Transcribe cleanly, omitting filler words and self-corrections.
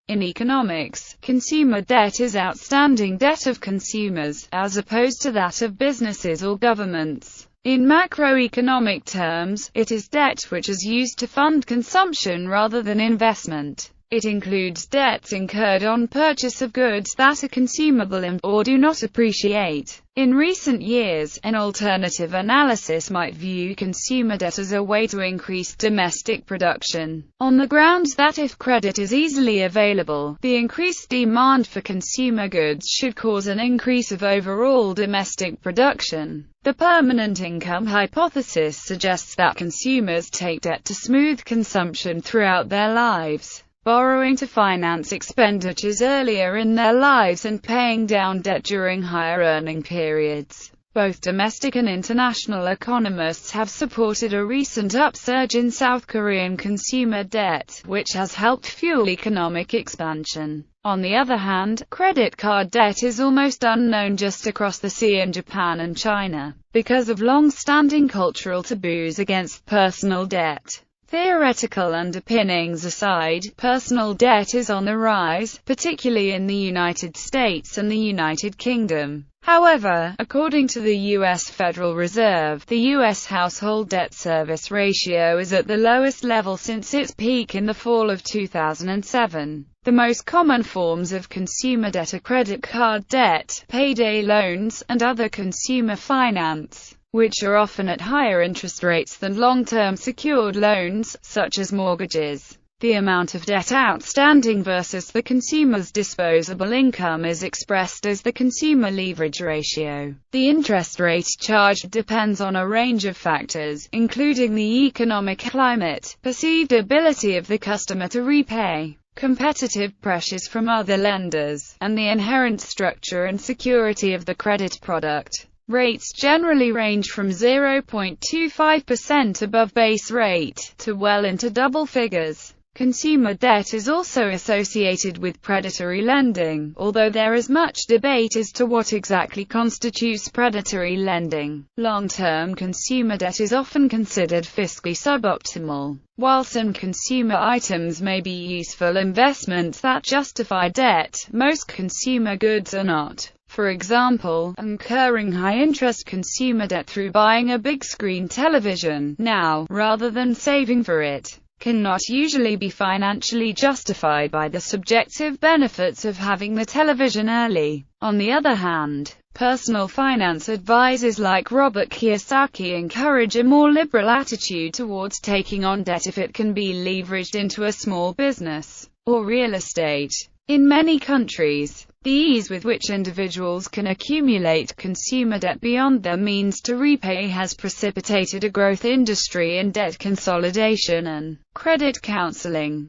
In economics, consumer debt is outstanding debt of consumers, as opposed to that of businesses or governments. In macroeconomic terms, it is debt which is used to fund consumption rather than investment. It includes debts incurred on purchase of goods that are consumable or do not appreciate. In recent years, an alternative analysis might view consumer debt as a way to increase domestic production, on the grounds that if credit is easily available, the increased demand for consumer goods should cause an increase of overall domestic production. The permanent income hypothesis suggests that consumers take debt to smooth consumption throughout their lives, borrowing to finance expenditures earlier in their lives and paying down debt during higher earning periods. Both domestic and international economists have supported a recent upsurge in South Korean consumer debt, which has helped fuel economic expansion. On the other hand, credit card debt is almost unknown just across the sea in Japan and China, because of long-standing cultural taboos against personal debt. Theoretical underpinnings aside, personal debt is on the rise, particularly in the United States and the United Kingdom. However, according to the U.S. Federal Reserve, the U.S. household debt service ratio is at the lowest level since its peak in the fall of 2007. The most common forms of consumer debt are credit card debt, payday loans, and other consumer finance, which are often at higher interest rates than long-term secured loans, such as mortgages. The amount of debt outstanding versus the consumer's disposable income is expressed as the consumer leverage ratio. The interest rate charged depends on a range of factors, including the economic climate, perceived ability of the customer to repay, competitive pressures from other lenders, and the inherent structure and security of the credit product. Rates generally range from 0.25% above base rate, to well into double figures. Consumer debt is also associated with predatory lending, although there is much debate as to what exactly constitutes predatory lending. Long-term consumer debt is often considered fiscally suboptimal. While some consumer items may be useful investments that justify debt, most consumer goods are not. For example, incurring high-interest consumer debt through buying a big-screen television now, rather than saving for it, cannot usually be financially justified by the subjective benefits of having the television early. On the other hand, personal finance advisors like Robert Kiyosaki encourage a more liberal attitude towards taking on debt if it can be leveraged into a small business or real estate. In many countries, the ease with which individuals can accumulate consumer debt beyond their means to repay has precipitated a growth industry in debt consolidation and credit counseling.